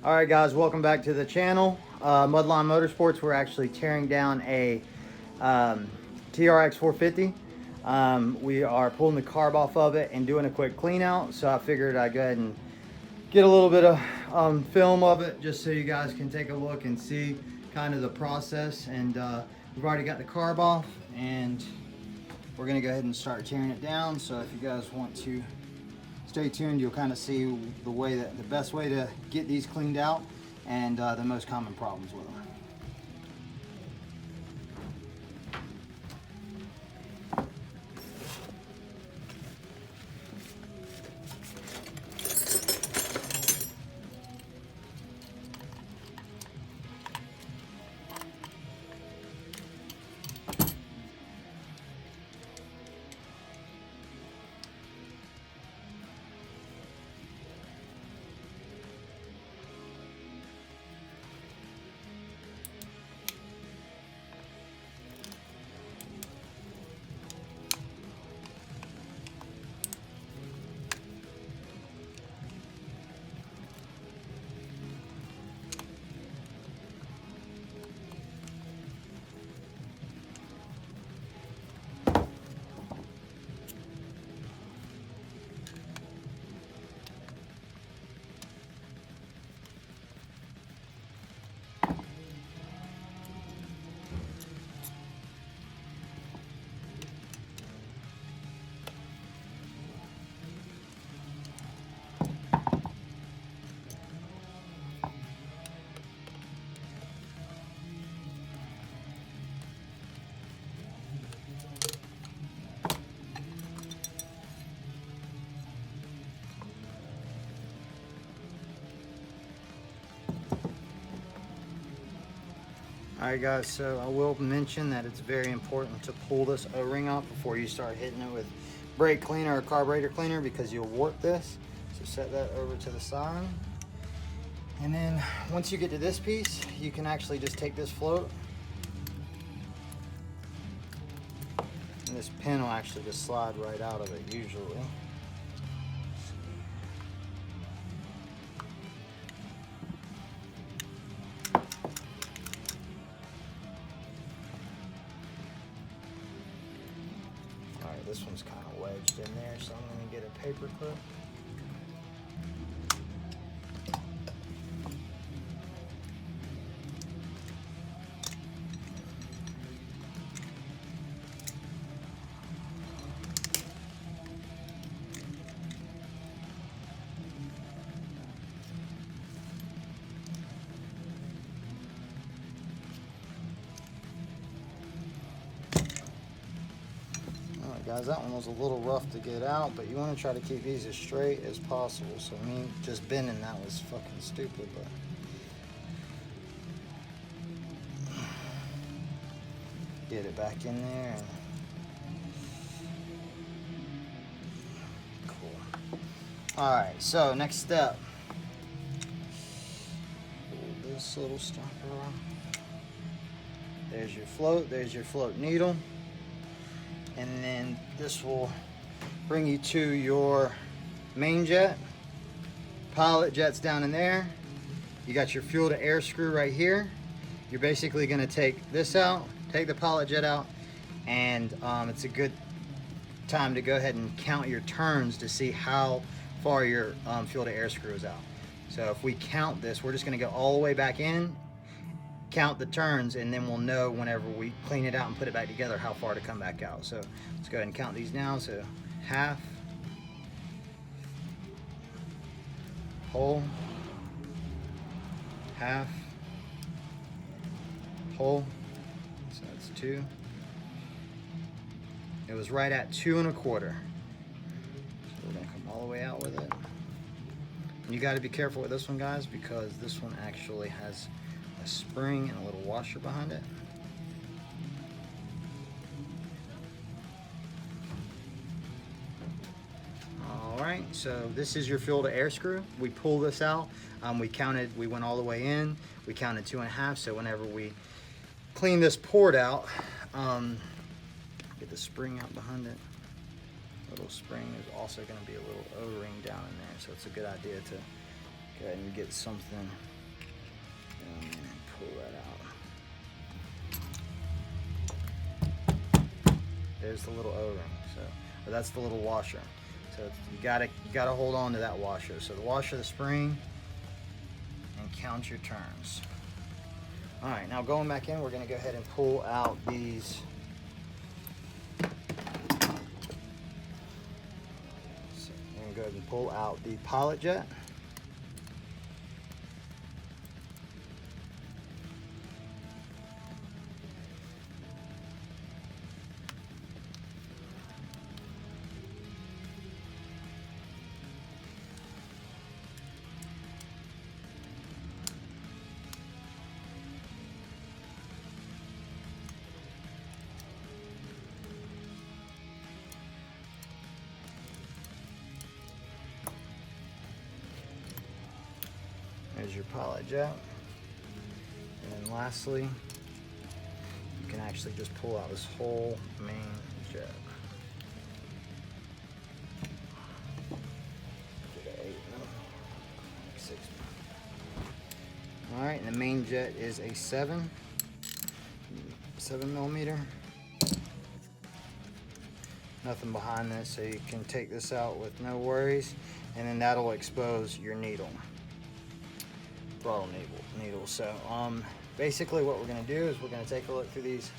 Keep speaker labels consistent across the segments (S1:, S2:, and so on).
S1: All right, guys, welcome back to the channel. Mudline Motorsports. We're actually tearing down a TRX450. We are pulling the carb off of it and doing a quick clean out. So I figured I'd go ahead and get a little bit of film of it just so you guys can take a look and see kind of the process. And we've already got the carb off, and we're gonna go ahead and start tearing it down. So if you guys want to stay tuned, you'll kind of see the best way to get these cleaned out and the most common problems with them. Alright guys, so I will mention that it's very important to pull this O-ring off before you start hitting it with brake cleaner or carburetor cleaner, because you'll warp this. So set that over to the side. And then once you get to this piece, you can actually just take this float, and this pin will actually just slide right out of it usually. This one's kind of wedged in there, so I'm going to get a paper clip. Guys, that one was a little rough to get out, but you want to try to keep these as straight as possible. So I mean, just bending that was fucking stupid, but get it back in there. And cool. All right, so next step, pull this little stopper off. There's your float needle. And then this will bring you to your main jet. Pilot jet's down in there. You got your fuel to air screw right here. You're basically gonna take this out, take the pilot jet out, and it's a good time to go ahead and count your turns to see how far your fuel to air screw is out. So if we count this, we're just gonna go all the way back in, count the turns, and then we'll know whenever we clean it out and put it back together how far to come back out. So let's go ahead and count these now. So half, whole, half, whole. So that's 2. It was right at 2 1/4. So we're gonna come all the way out with it. And you got to be careful with this one, guys, because this one actually has a spring and a little washer behind it. All right, so this is your fuel to air screw. We pull this out. We went all the way in. We counted 2 1/2. So whenever we clean this port out, get the spring out behind it. Little spring. There's also going to be a little O-ring down in there, so it's a good idea to go ahead and get something And pull that out. There's the little O-ring. So that's the little washer. So you gotta hold on to that washer. So the washer, the spring, and count your turns. All right, now going back in, we're gonna go ahead and pull out these. So we're gonna go ahead and pull out the pilot jet. There's your pilot jet. And then lastly, you can actually just pull out this whole main jet. All right, and the main jet is a 7 millimeter. Nothing behind this, so you can take this out with no worries, and then that'll expose your needle. Throttle needle. So basically what we're going to do is we're going to take a look through these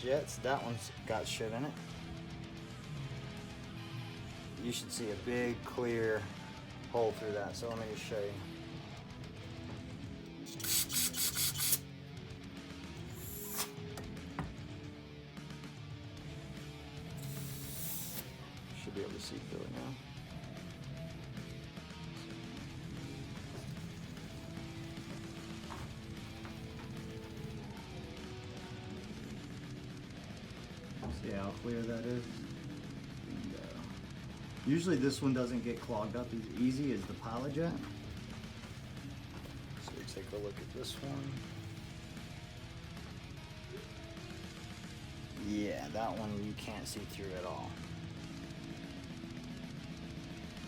S1: jets. That one's got shit in it. You should see a big clear hole through that, so let me just show you. Should be able to see through it now. See how clear that is? And, usually this one doesn't get clogged up as easy as the pilot jet. So we take a look at this one. Yeah, that one you can't see through at all.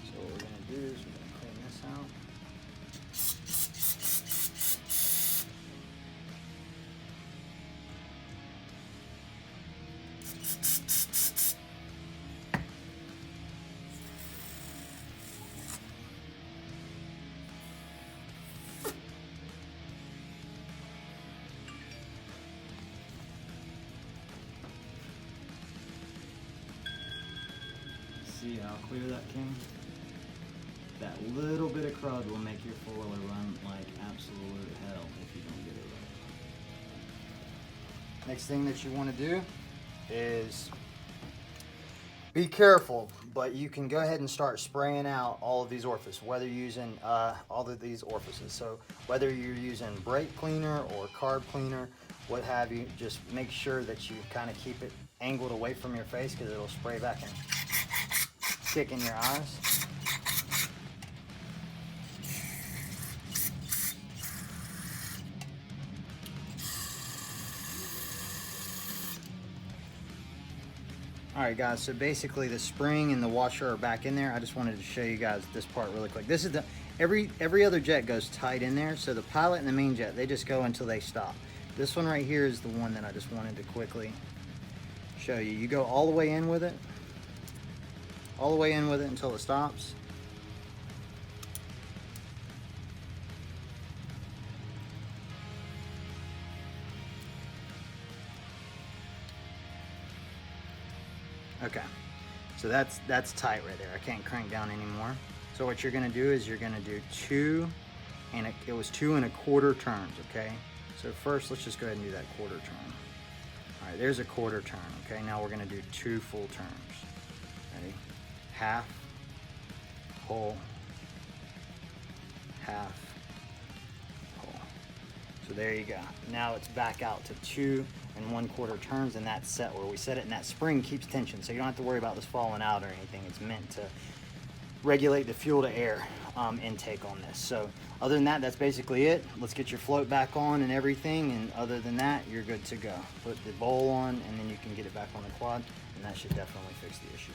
S1: So what we're going to do is we're going to clean this out. See how clear that came? That little bit of crud will make your four-wheeler run like absolute hell if you don't get it right. Next thing that you want to do is be careful, but you can go ahead and start spraying out all of these orifices, whether you're using all of these orifices. So whether you're using brake cleaner or carb cleaner, what have you, just make sure that you kind of keep it angled away from your face because it'll spray back and stick in your eyes. Alright guys, so basically the spring and the washer are back in there. I just wanted to show you guys this part really quick. This is the every other jet goes tight in there, so the pilot and the main jet, they just go until they stop. This one right here is the one that I just wanted to quickly show you. You go all the way in with it. All the way in with it until it stops. Okay, so that's tight right there. I can't crank down anymore. So what you're gonna do is you're gonna do 2 and it was 2 1/4 turns, okay? So first, let's just go ahead and do that quarter turn. All right, there's a quarter turn, okay? Now we're gonna do 2 full turns. Ready? Half, whole, half, whole. So there you go. Now it's back out to 2 1/4 turns, and that's set where we set it, and that spring keeps tension, so you don't have to worry about this falling out or anything. It's meant to regulate the fuel to air intake on this. So other than that, that's basically it. Let's get your float back on and everything, and other than that, you're good to go. Put the bowl on, and then you can get it back on the quad, and that should definitely fix the issue.